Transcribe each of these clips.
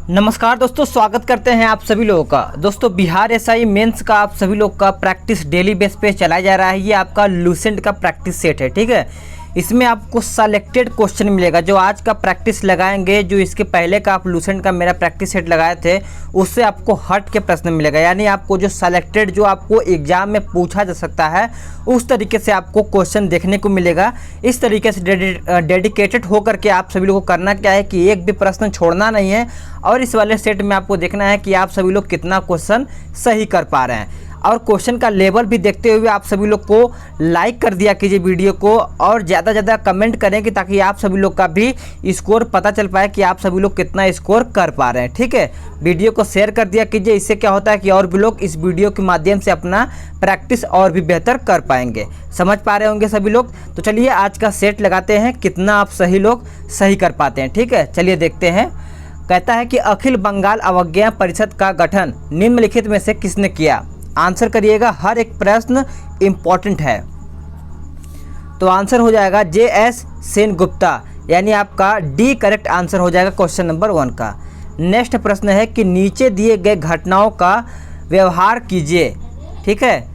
नमस्कार दोस्तों, स्वागत करते हैं आप सभी लोगों का। दोस्तों, बिहार एसआई मेंस का आप सभी लोग का प्रैक्टिस डेली बेस पे चलाया जा रहा है। ये आपका लूसेंट का प्रैक्टिस सेट है, ठीक है। इसमें आपको सेलेक्टेड क्वेश्चन मिलेगा। जो आज का प्रैक्टिस लगाएंगे, जो इसके पहले का आप लूसेंट का मेरा प्रैक्टिस सेट लगाए थे, उससे आपको हट के प्रश्न मिलेगा। यानी आपको जो सेलेक्टेड, जो आपको एग्जाम में पूछा जा सकता है, उस तरीके से आपको क्वेश्चन देखने को मिलेगा। इस तरीके से डेडिकेटेड होकर के आप सभी लोगों को करना क्या है कि एक भी प्रश्न छोड़ना नहीं है। और इस वाले सेट में आपको देखना है कि आप सभी लोग कितना क्वेश्चन सही कर पा रहे हैं। और क्वेश्चन का लेवल भी देखते हुए आप सभी लोग को लाइक कर दिया कीजिए वीडियो को, और ज़्यादा ज़्यादा कमेंट करें कि ताकि आप सभी लोग का भी स्कोर पता चल पाए कि आप सभी लोग कितना स्कोर कर पा रहे हैं, ठीक है। वीडियो को शेयर कर दिया कीजिए। इससे क्या होता है कि और भी लोग इस वीडियो के माध्यम से अपना प्रैक्टिस और भी बेहतर कर पाएंगे। समझ पा रहे होंगे सभी लोग। तो चलिए आज का सेट लगाते हैं, कितना आप सही लोग सही कर पाते हैं, ठीक है। चलिए देखते हैं। कहता है कि अखिल बंगाल अवज्ञा परिषद का गठन निम्नलिखित में से किसने किया। आंसर करिएगा, हर एक प्रश्न इंपॉर्टेंट है। तो आंसर हो जाएगा JS सेनगुप्ता, यानी आपका डी करेक्ट आंसर हो जाएगा क्वेश्चन नंबर 1 का। नेक्स्ट प्रश्न है कि नीचे दिए गए घटनाओं का व्यवहार कीजिए, ठीक है।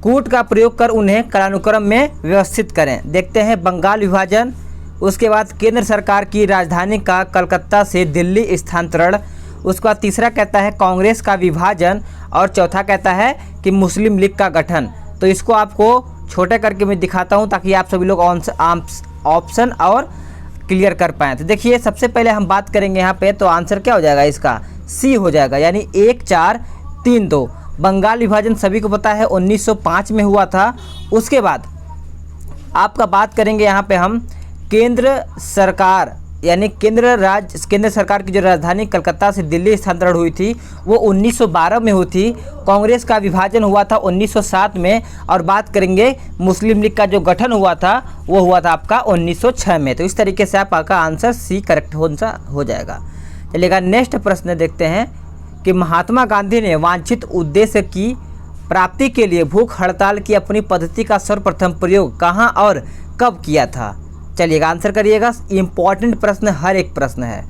कूट का प्रयोग कर उन्हें कालानुक्रम में व्यवस्थित करें। देखते हैं, बंगाल विभाजन, उसके बाद केंद्र सरकार की राजधानी का कलकत्ता से दिल्ली स्थानांतरण, उसके बाद तीसरा कहता है कांग्रेस का विभाजन, और चौथा कहता है कि मुस्लिम लीग का गठन। तो इसको आपको छोटे करके मैं दिखाता हूं ताकि आप सभी लोग ऑप्शन और क्लियर कर पाएँ। तो देखिए, सबसे पहले हम बात करेंगे यहाँ पे, तो आंसर क्या हो जाएगा इसका, सी हो जाएगा, यानी 1 4 3 2। बंगाल विभाजन सभी को पता है 1905 में हुआ था। उसके बाद आपका बात करेंगे यहाँ पे हम केंद्र सरकार, यानी केंद्र सरकार की जो राजधानी कलकत्ता से दिल्ली स्थानांतरण हुई थी वो 1912 में हुई थी। कांग्रेस का विभाजन हुआ था 1907 में। और बात करेंगे मुस्लिम लीग का जो गठन हुआ था वो हुआ था आपका 1906 में। तो इस तरीके से आपका आंसर सी करेक्ट हो जाएगा। चलिएगा, नेक्स्ट प्रश्न देखते हैं कि महात्मा गांधी ने वांछित उद्देश्य की प्राप्ति के लिए भूख हड़ताल की अपनी पद्धति का सर्वप्रथम प्रयोग कहाँ और कब किया था। चलिएगा, आंसर करिएगा। इंपॉर्टेंट प्रश्न, हर एक प्रश्न है।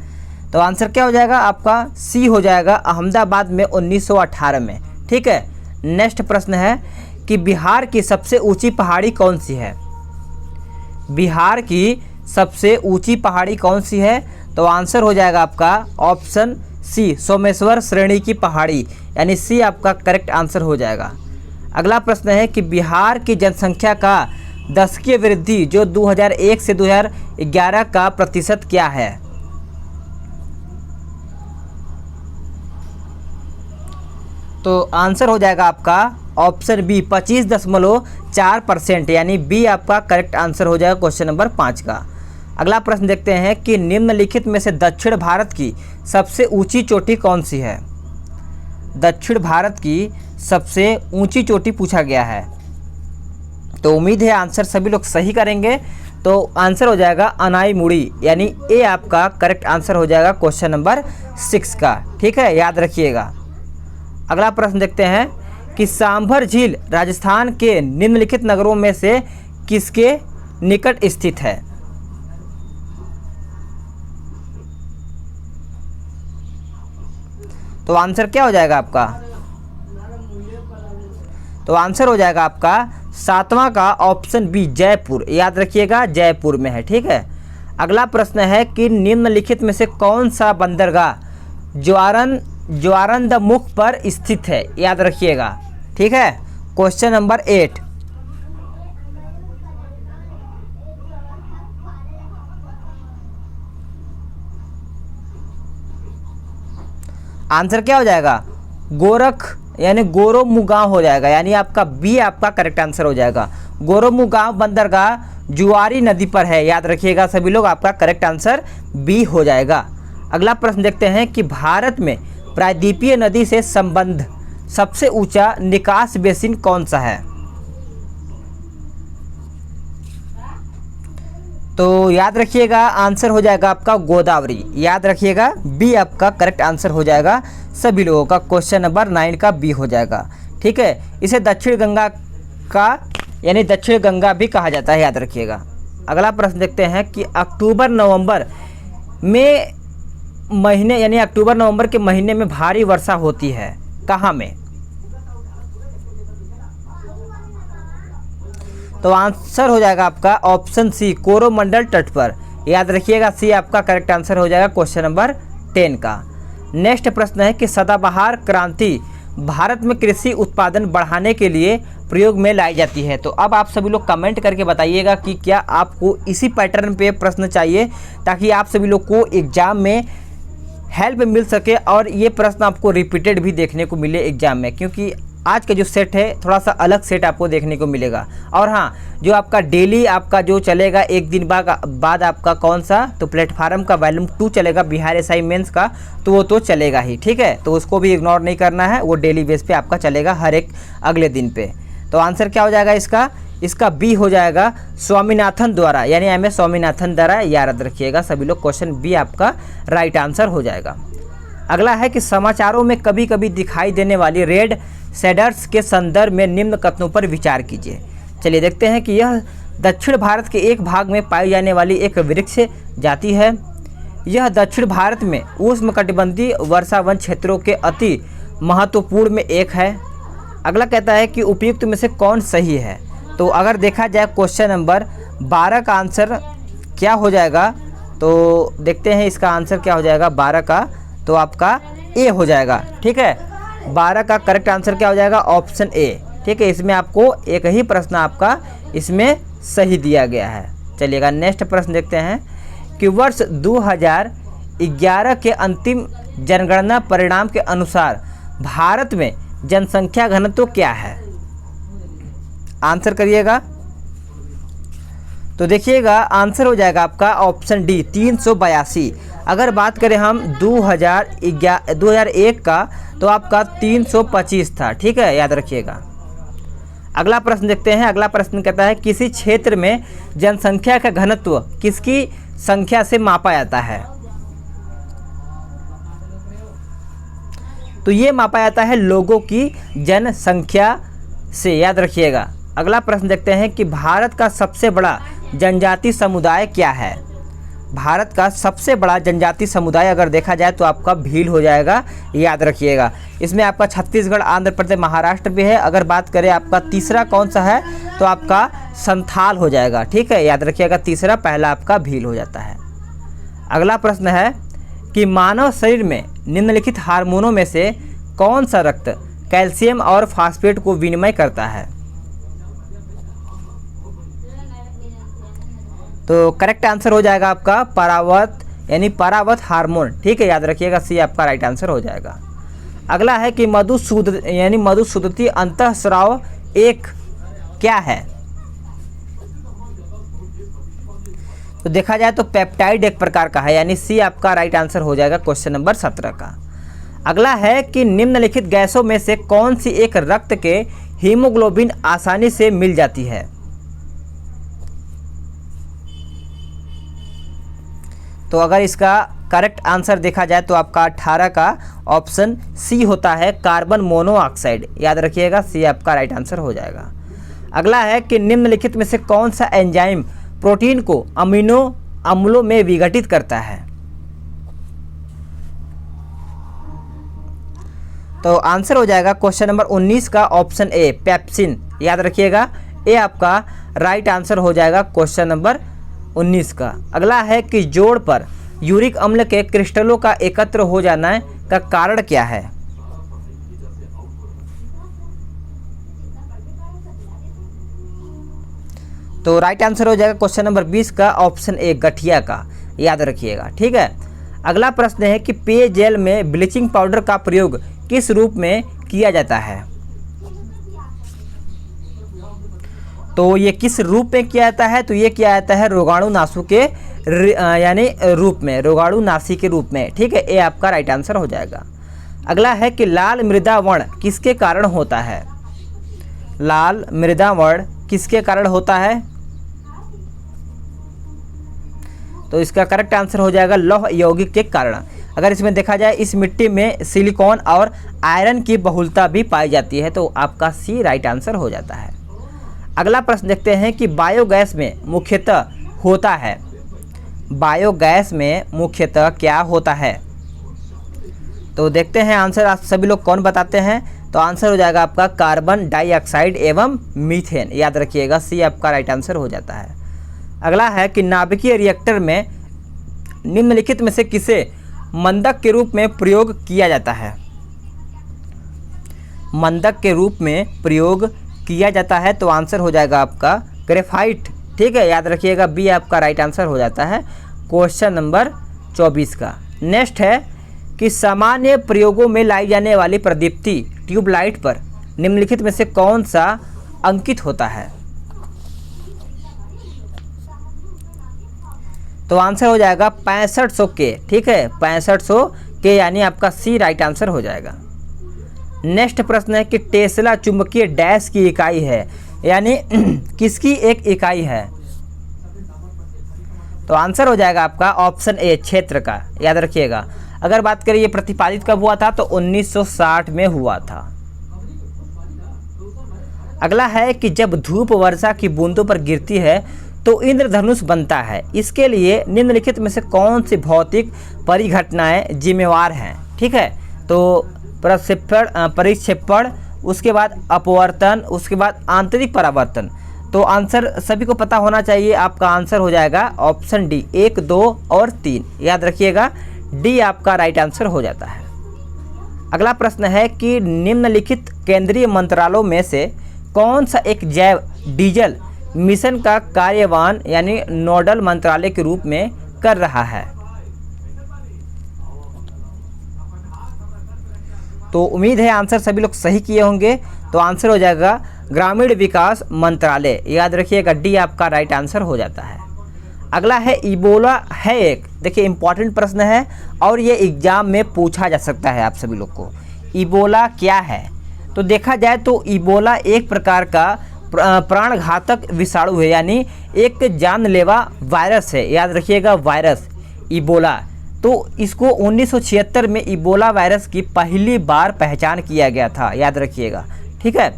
तो आंसर क्या हो जाएगा आपका, सी हो जाएगा, अहमदाबाद में 1918 में, ठीक है। नेक्स्ट प्रश्न है कि बिहार की सबसे ऊंची पहाड़ी कौन सी है। बिहार की सबसे ऊंची पहाड़ी कौन सी है। तो आंसर हो जाएगा आपका ऑप्शन सी, सोमेश्वर श्रेणी की पहाड़ी, यानी सी आपका करेक्ट आंसर हो जाएगा। अगला प्रश्न है कि बिहार की जनसंख्या का दशकीय वृद्धि जो 2001 से 2011 का प्रतिशत क्या है। तो आंसर हो जाएगा आपका ऑप्शन बी, 25.4%, यानी बी आपका करेक्ट आंसर हो जाएगा क्वेश्चन नंबर 5 का। अगला प्रश्न देखते हैं कि निम्नलिखित में से दक्षिण भारत की सबसे ऊंची चोटी कौन सी है। दक्षिण भारत की सबसे ऊंची चोटी पूछा गया है। तो उम्मीद है आंसर सभी लोग सही करेंगे। तो आंसर हो जाएगा अनाईमुड़ी, यानी ए आपका करेक्ट आंसर हो जाएगा क्वेश्चन नंबर 6 का, ठीक है, याद रखिएगा। अगला प्रश्न देखते हैं कि सांभर झील राजस्थान के निम्नलिखित नगरों में से किसके निकट स्थित है। तो आंसर क्या हो जाएगा आपका, तो आंसर हो जाएगा आपका 7वां का ऑप्शन बी, जयपुर, याद रखिएगा, जयपुर में है, ठीक है। अगला प्रश्न है कि निम्नलिखित में से कौन सा बंदरगाह ज्वारंदमुख पर स्थित है, याद रखिएगा, ठीक है। Question number 8। आंसर क्या हो जाएगा, गोरख, यानी गोरोमुगांव हो जाएगा, यानी आपका बी आपका करेक्ट आंसर हो जाएगा। गोरोमुगांव बंदरगाह जुआरी नदी पर है, याद रखिएगा सभी लोग, आपका करेक्ट आंसर बी हो जाएगा। अगला प्रश्न देखते हैं कि भारत में प्रायद्वीपीय नदी से संबंध सबसे ऊंचा निकास बेसिन कौन सा है। तो याद रखिएगा, आंसर हो जाएगा आपका गोदावरी, याद रखिएगा, बी आपका करेक्ट आंसर हो जाएगा सभी लोगों का। क्वेश्चन नंबर 9 का बी हो जाएगा, ठीक है। इसे दक्षिण गंगा का, यानी दक्षिण गंगा भी कहा जाता है, याद रखिएगा। अगला प्रश्न देखते हैं कि अक्टूबर नवंबर में महीने यानी अक्टूबर नवंबर के महीने में भारी वर्षा होती है, कहाँ में? तो आंसर हो जाएगा आपका ऑप्शन सी, कोरोमंडल तट पर। याद रखिएगा, सी आपका करेक्ट आंसर हो जाएगा क्वेश्चन नंबर 10 का। नेक्स्ट प्रश्न है कि सदाबहार क्रांति भारत में कृषि उत्पादन बढ़ाने के लिए प्रयोग में लाई जाती है। तो अब आप सभी लोग कमेंट करके बताइएगा कि क्या आपको इसी पैटर्न पे प्रश्न चाहिए, ताकि आप सभी लोग को एग्जाम में हेल्प मिल सके और ये प्रश्न आपको रिपीटेड भी देखने को मिले एग्जाम में, क्योंकि आज का जो सेट है थोड़ा सा अलग सेट आपको देखने को मिलेगा। और हाँ, जो आपका डेली आपका जो चलेगा एक दिन बाद आपका कौन सा, तो प्लेटफार्म का वॉल्यूम 2 चलेगा बिहार एसआई मेंस का, तो वो तो चलेगा ही, ठीक है। तो उसको भी इग्नोर नहीं करना है, वो डेली बेस पे आपका चलेगा हर एक अगले दिन पे। तो आंसर क्या हो जाएगा इसका बी हो जाएगा, स्वामीनाथन द्वारा, यानी MS स्वामीनाथन द्वारा। याद रखिएगा सभी लोग, क्वेश्चन बी आपका राइट आंसर हो जाएगा। अगला है कि समाचारों में कभी कभी दिखाई देने वाली रेड शेडर्स के संदर्भ में निम्न कथनों पर विचार कीजिए। चलिए देखते हैं कि यह दक्षिण भारत के एक भाग में पाई जाने वाली एक वृक्ष जाति है। यह दक्षिण भारत में उष्णकटिबंधीय वर्षावन क्षेत्रों के अति महत्वपूर्ण में एक है। अगला कहता है कि उपयुक्त में से कौन सही है। तो अगर देखा जाए क्वेश्चन नंबर 12 का आंसर क्या हो जाएगा, तो देखते हैं इसका आंसर क्या हो जाएगा 12 का, तो आपका ए हो जाएगा, ठीक है। 12 का करेक्ट आंसर क्या हो जाएगा, ऑप्शन ए, ठीक है। इसमें आपको एक ही प्रश्न आपका इसमें सही दिया गया है। चलिएगा नेक्स्ट प्रश्न देखते हैं कि वर्ष 2011 के अंतिम जनगणना परिणाम के अनुसार भारत में जनसंख्या घनत्व क्या है? आंसर करिएगा। तो देखिएगा आंसर हो जाएगा आपका ऑप्शन डी, 382। अगर बात करें हम 2001 का, तो आपका 325 था, ठीक है, याद रखिएगा। अगला प्रश्न देखते हैं। अगला प्रश्न कहता है किसी क्षेत्र में जनसंख्या का घनत्व किसकी संख्या से मापा जाता है? तो ये मापा जाता है लोगों की जनसंख्या से, याद रखिएगा। अगला प्रश्न देखते हैं कि भारत का सबसे बड़ा जनजाति समुदाय क्या है? भारत का सबसे बड़ा जनजाति समुदाय अगर देखा जाए तो आपका भील हो जाएगा, याद रखिएगा। इसमें आपका छत्तीसगढ़, आंध्र प्रदेश, महाराष्ट्र भी है। अगर बात करें आपका तीसरा कौन सा है, तो आपका संथाल हो जाएगा, ठीक है, याद रखिएगा। तीसरा, पहला आपका भील हो जाता है। अगला प्रश्न है कि मानव शरीर में निम्नलिखित हार्मोनों में से कौन सा रक्त कैल्शियम और फास्फेट को विनिमय करता है? तो करेक्ट आंसर हो जाएगा आपका परावर्त, यानी परावर्त हार्मोन, ठीक है, याद रखिएगा। सी आपका राइट आंसर हो जाएगा। अगला है कि मधुसूदती अंतःस्राव एक क्या है? तो देखा जाए तो पेप्टाइड एक प्रकार का है, यानी सी आपका राइट आंसर हो जाएगा क्वेश्चन नंबर 17 का। अगला है कि निम्नलिखित गैसों में से कौन सी एक रक्त के हीमोग्लोबिन आसानी से मिल जाती है? तो अगर इसका करेक्ट आंसर देखा जाए तो आपका 18 का ऑप्शन सी होता है, कार्बन मोनोऑक्साइड, याद रखिएगा। सी आपका राइट आंसर हो जाएगा। अगला है कि निम्नलिखित में से कौन सा एंजाइम प्रोटीन को अमीनो अम्लों में विघटित करता है? तो आंसर हो जाएगा क्वेश्चन नंबर 19 का ऑप्शन ए, पेप्सिन, याद रखिएगा। ए आपका राइट आंसर हो जाएगा क्वेश्चन नंबर 19 का। अगला है कि जोड़ पर यूरिक अम्ल के क्रिस्टलों का एकत्र हो जाना का कारण क्या है? तो राइट आंसर हो जाएगा क्वेश्चन नंबर 20 का ऑप्शन ए, गठिया का, याद रखिएगा, ठीक है। अगला प्रश्न है कि पेयजल में ब्लीचिंग पाउडर का प्रयोग किस रूप में किया जाता है? तो ये किस रूप में किया जाता है? तो ये किया जाता है रोगाणुनाशी के यानी रूप में, रोगाणुनाशी के रूप में, ठीक है। ए आपका राइट आंसर हो जाएगा। अगला है कि लाल मृदा वर्ण किसके कारण होता है? लाल मृदा वर्ण किसके कारण होता है? तो इसका करेक्ट आंसर हो जाएगा लौह यौगिक के कारण। अगर इसमें देखा जाए इस मिट्टी में सिलिकॉन और आयरन की बहुलता भी पाई जाती है, तो आपका सी राइट आंसर हो जाता है। अगला प्रश्न देखते हैं कि बायोगैस में मुख्यतः होता है, बायोगैस में मुख्यतः क्या होता है? तो देखते हैं आंसर आप सभी लोग कौन बताते हैं। तो आंसर हो जाएगा आपका कार्बन डाइऑक्साइड एवं मीथेन, याद रखिएगा सी आपका राइट आंसर हो जाता है। अगला है कि नाभिकीय रिएक्टर में निम्नलिखित में से किसे मंदक के रूप में प्रयोग किया जाता है। मंदक के रूप में प्रयोग किया जाता है तो आंसर हो जाएगा आपका ग्रेफाइट, ठीक है, याद रखिएगा बी आपका राइट आंसर हो जाता है क्वेश्चन नंबर 24 का। नेक्स्ट है कि सामान्य प्रयोगों में लाई जाने वाली प्रदीप्ति ट्यूबलाइट पर निम्नलिखित में से कौन सा अंकित होता है। तो आंसर हो जाएगा 6500 के, ठीक है, 6500 के यानी आपका सी राइट आंसर हो जाएगा। नेक्स्ट प्रश्न है कि टेस्ला चुंबकीय डैश की इकाई है, यानी किसकी एक इकाई है। तो आंसर हो जाएगा आपका ऑप्शन ए क्षेत्र का, याद रखिएगा। अगर बात करें ये प्रतिपादित कब हुआ था तो 1960 में हुआ था। अगला है कि जब धूप वर्षा की बूंदों पर गिरती है तो इंद्रधनुष बनता है, इसके लिए निम्नलिखित में से कौन सी भौतिक परिघटनाएं जिम्मेवार हैं, ठीक है। तो परिक्षेपण, उसके बाद अपवर्तन, उसके बाद आंतरिक परावर्तन। तो आंसर सभी को पता होना चाहिए, आपका आंसर हो जाएगा ऑप्शन डी 1, 2 और 3, याद रखिएगा डी आपका राइट आंसर हो जाता है। अगला प्रश्न है कि निम्नलिखित केंद्रीय मंत्रालयों में से कौन सा एक जैव डीजल मिशन का कार्यवाहन यानी नोडल मंत्रालय के रूप में कर रहा है। तो उम्मीद है आंसर सभी लोग सही किए होंगे। तो आंसर हो जाएगा ग्रामीण विकास मंत्रालय, याद रखिएगा डी आपका राइट आंसर हो जाता है। अगला है इबोला है एक, देखिए इंपॉर्टेंट प्रश्न है और ये एग्जाम में पूछा जा सकता है आप सभी लोग को। इबोला क्या है। तो देखा जाए तो इबोला एक प्रकार का प्राणघातक विषाणु है, यानी एक जानलेवा वायरस है, याद रखिएगा वायरस इबोला। तो इसको 1976 में इबोला वायरस की पहली बार पहचान किया गया था, याद रखिएगा, ठीक है।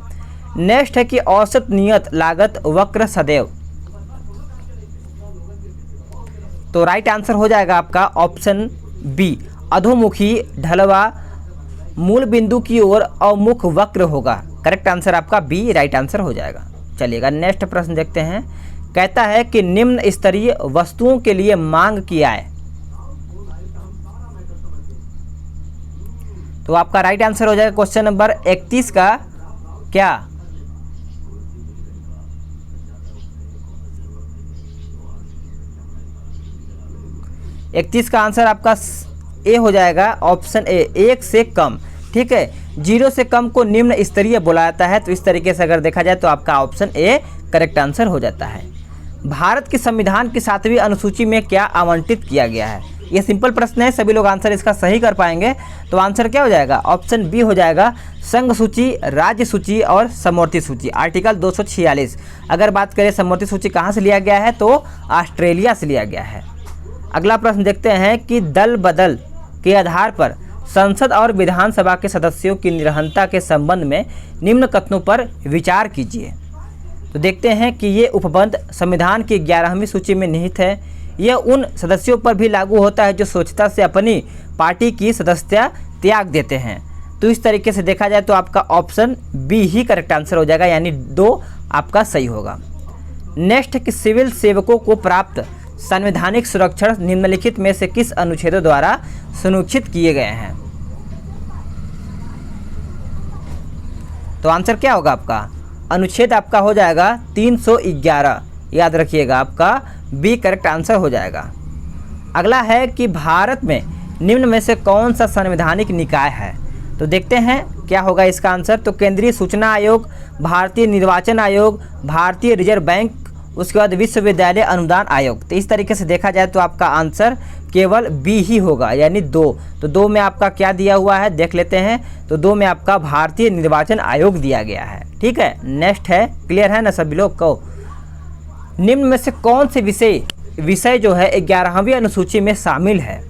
नेक्स्ट है कि औसत नियत लागत वक्र सदैव। तो राइट आंसर हो जाएगा आपका ऑप्शन बी अधोमुखी ढलवा मूल बिंदु की ओर अवमुख वक्र होगा। करेक्ट आंसर आपका बी राइट आंसर हो जाएगा। चलिएगा नेक्स्ट प्रश्न देखते हैं। कहता है कि निम्न स्तरीय वस्तुओं के लिए मांग की आय। तो आपका राइट आंसर हो जाएगा क्वेश्चन नंबर 31 का क्या। इकतीस का आंसर आपका ए हो जाएगा ऑप्शन ए 1 से कम, ठीक है। 0 से कम को निम्न स्तरीय बोला जाता है। तो इस तरीके से अगर देखा जाए तो आपका ऑप्शन ए करेक्ट आंसर हो जाता है। भारत के संविधान की 7वीं अनुसूची में क्या आवंटित किया गया है। ये सिंपल प्रश्न है, सभी लोग आंसर इसका सही कर पाएंगे। तो आंसर क्या हो जाएगा ऑप्शन बी हो जाएगा संघ सूची, राज्य सूची और समवर्ती सूची, आर्टिकल 246। अगर बात करें समवर्ती सूची कहाँ से लिया गया है तो ऑस्ट्रेलिया से लिया गया है। अगला प्रश्न देखते हैं कि दल बदल के आधार पर संसद और विधानसभा के सदस्यों की निरंतरता के संबंध में निम्न कथनों पर विचार कीजिए। तो देखते हैं कि ये उपबंध संविधान की 11वीं सूची में निहित है। यह उन सदस्यों पर भी लागू होता है जो स्वच्छता से अपनी पार्टी की सदस्यता त्याग देते हैं। तो इस तरीके से देखा जाए तो आपका ऑप्शन बी ही करेक्ट आंसर हो जाएगा, यानी 2 आपका सही होगा। नेक्स्ट कि सिविल सेवकों को प्राप्त संवैधानिक सुरक्षण निम्नलिखित में से किस अनुच्छेदों द्वारा सुनिश्चित किए गए हैं। तो आंसर क्या होगा आपका अनुच्छेद आपका हो जाएगा 311, याद रखिएगा आपका बी करेक्ट आंसर हो जाएगा। अगला है कि भारत में निम्न में से कौन सा संवैधानिक निकाय है। तो देखते हैं क्या होगा इसका आंसर। तो केंद्रीय सूचना आयोग, भारतीय निर्वाचन आयोग, भारतीय रिजर्व बैंक, उसके बाद विश्वविद्यालय अनुदान आयोग। तो इस तरीके से देखा जाए तो आपका आंसर केवल बी ही होगा, यानी 2। तो 2 में आपका क्या दिया हुआ है देख लेते हैं। तो 2 में आपका भारतीय निर्वाचन आयोग दिया गया है, ठीक है। नेक्स्ट है, क्लियर है ना सभी लोग को। निम्न में से कौन से विषय जो है 11वीं अनुसूची में शामिल है।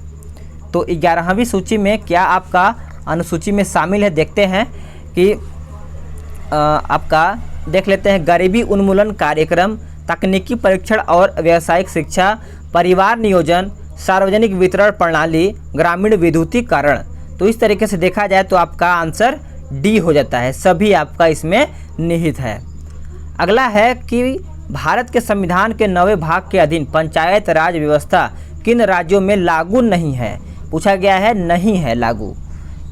तो 11वीं सूची में क्या आपका अनुसूची में शामिल है, देखते हैं कि आपका देख लेते हैं। गरीबी उन्मूलन कार्यक्रम, तकनीकी परीक्षण और व्यावसायिक शिक्षा, परिवार नियोजन, सार्वजनिक वितरण प्रणाली, ग्रामीण विद्युतीकरण। तो इस तरीके से देखा जाए तो आपका आंसर डी हो जाता है, सभी आपका इसमें निहित है। अगला है कि भारत के संविधान के 9वें भाग के अधीन पंचायत राज व्यवस्था किन राज्यों में लागू नहीं है, पूछा गया है नहीं है लागू।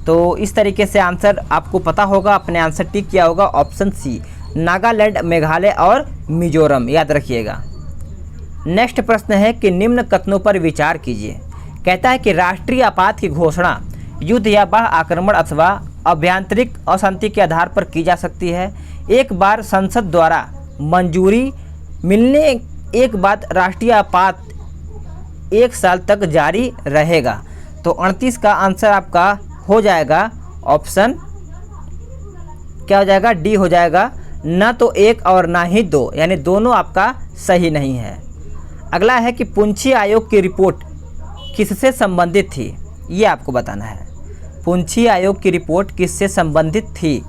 तो इस तरीके से आंसर आपको पता होगा, अपने आंसर टिक किया होगा ऑप्शन सी, नागालैंड, मेघालय और मिजोरम, याद रखिएगा। नेक्स्ट प्रश्न है कि निम्न कथनों पर विचार कीजिए। कहता है कि राष्ट्रीय आपात की घोषणा युद्ध या बाह्य आक्रमण अथवा आभ्यंतरिक अशांति के आधार पर की जा सकती है। एक बार संसद द्वारा मंजूरी मिलने एक बाद राष्ट्रीय आपात 1 साल तक जारी रहेगा। तो 38 का आंसर आपका हो जाएगा ऑप्शन क्या हो जाएगा, डी हो जाएगा, ना तो 1 और ना ही 2, यानी दोनों आपका सही नहीं है। अगला है कि पुंछी आयोग की रिपोर्ट किससे संबंधित थी, ये आपको बताना है। पुंछी आयोग की रिपोर्ट किससे संबंधित थी,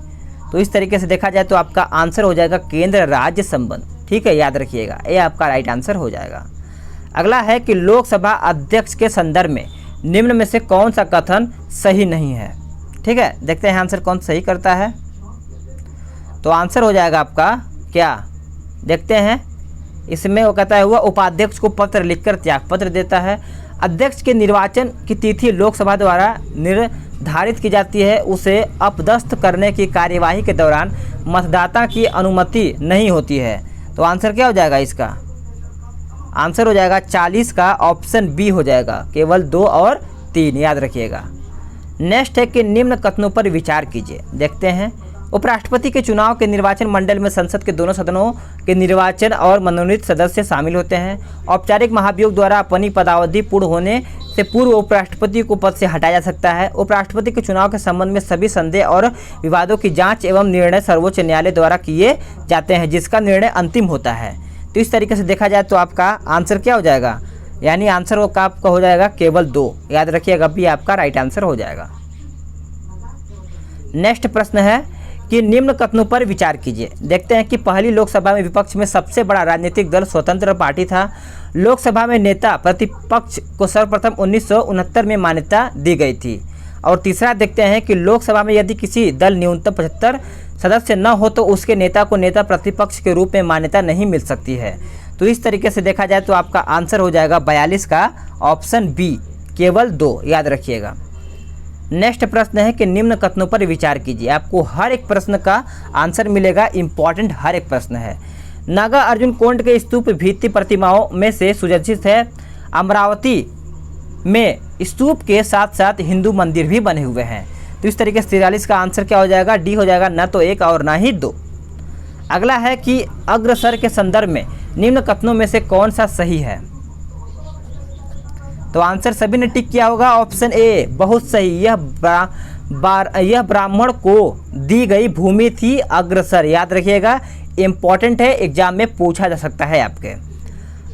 तो इस तरीके से देखा जाए तो आपका आंसर हो जाएगा केंद्र राज्य संबंध, ठीक है, याद रखिएगा, ये आपका राइट आंसर हो जाएगा। अगला है कि लोकसभा अध्यक्ष के संदर्भ में निम्न में से कौन सा कथन सही नहीं है, ठीक है, देखते हैं आंसर कौन सही करता है। तो आंसर हो जाएगा आपका क्या, देखते हैं, इसमें वो कहता है वह उपाध्यक्ष को पत्र लिखकर त्यागपत्र देता है। अध्यक्ष के निर्वाचन की तिथि लोकसभा द्वारा निर्धारित की जाती है, उसे अपदस्थ करने की कार्यवाही के दौरान मतदाता की अनुमति नहीं होती है। तो आंसर क्या हो जाएगा इसका, आंसर हो जाएगा 40 का ऑप्शन बी हो जाएगा, केवल 2 और 3, याद रखिएगा। नेक्स्ट है कि निम्न कथनों पर विचार कीजिए, देखते हैं। उपराष्ट्रपति के चुनाव के निर्वाचन मंडल में संसद के दोनों सदनों के निर्वाचन और मनोनीत सदस्य शामिल होते हैं। औपचारिक महाभियोग द्वारा अपनी पदावधि पूर्ण होने से पूर्व उपराष्ट्रपति को पद से हटाया जा सकता है। उपराष्ट्रपति के चुनाव के संबंध में सभी संदेह और विवादों की जांच एवं निर्णय सर्वोच्च न्यायालय द्वारा किए जाते हैं, जिसका निर्णय अंतिम होता है। तो इस तरीके से देखा जाए तो आपका आंसर क्या हो जाएगा, यानी आंसर का आपका हो जाएगा केवल 2, याद रखिएगा, भी आपका राइट आंसर हो जाएगा। नेक्स्ट प्रश्न है कि निम्न कथनों पर विचार कीजिए। देखते हैं कि पहली लोकसभा में विपक्ष में सबसे बड़ा राजनीतिक दल स्वतंत्र पार्टी था। लोकसभा में नेता प्रतिपक्ष को सर्वप्रथम 1969 में मान्यता दी गई थी। और तीसरा देखते हैं कि लोकसभा में यदि किसी दल न्यूनतम 75 सदस्य न हो तो उसके नेता को नेता प्रतिपक्ष के रूप में मान्यता नहीं मिल सकती है। तो इस तरीके से देखा जाए तो आपका आंसर हो जाएगा 42 का ऑप्शन बी, केवल 2, याद रखिएगा। नेक्स्ट प्रश्न है कि निम्न कथनों पर विचार कीजिए। आपको हर एक प्रश्न का आंसर मिलेगा, इंपॉर्टेंट हर एक प्रश्न है। नागा अर्जुन कोंड के स्तूप भित्ति प्रतिमाओं में से सुसज्जित है। अमरावती में स्तूप के साथ साथ हिंदू मंदिर भी बने हुए हैं। तो इस तरीके से 43 का आंसर क्या हो जाएगा, डी हो जाएगा, न तो 1 और ना ही 2। अगला है कि अग्रसर के संदर्भ में निम्न कथनों में से कौन सा सही है। तो आंसर सभी ने टिक किया होगा, ऑप्शन ए बहुत सही, यह ब्राह्मण को दी गई भूमि थी अग्रसर, याद रखिएगा, इंपॉर्टेंट है, एग्जाम में पूछा जा सकता है आपके।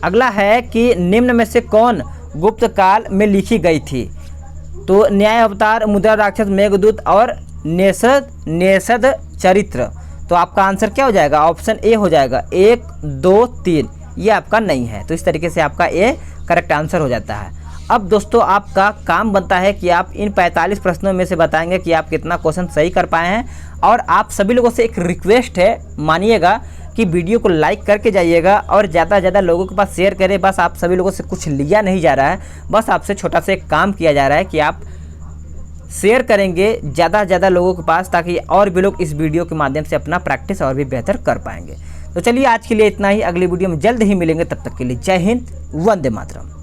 अगला है कि निम्न में से कौन गुप्त काल में लिखी गई थी। तो न्याय अवतार, मुद्रा राक्षस, मेघदूत और नेषद चरित्र। तो आपका आंसर क्या हो जाएगा, ऑप्शन ए हो जाएगा, 1, 2, 3, ये आपका नहीं है। तो इस तरीके से आपका ए करेक्ट आंसर हो जाता है। अब दोस्तों आपका काम बनता है कि आप इन 45 प्रश्नों में से बताएंगे कि आप कितना क्वेश्चन सही कर पाए हैं। और आप सभी लोगों से एक रिक्वेस्ट है, मानिएगा कि वीडियो को लाइक करके जाइएगा और ज़्यादा से ज़्यादा लोगों के पास शेयर करें। बस आप सभी लोगों से कुछ लिया नहीं जा रहा है, बस आपसे छोटा सा एक काम किया जा रहा है कि आप शेयर करेंगे ज़्यादा से ज़्यादा लोगों के पास, ताकि और भी लोग इस वीडियो के माध्यम से अपना प्रैक्टिस और भी बेहतर कर पाएंगे। तो चलिए आज के लिए इतना ही, अगली वीडियो में जल्द ही मिलेंगे, तब तक के लिए जय हिंद, वंदे मातरम।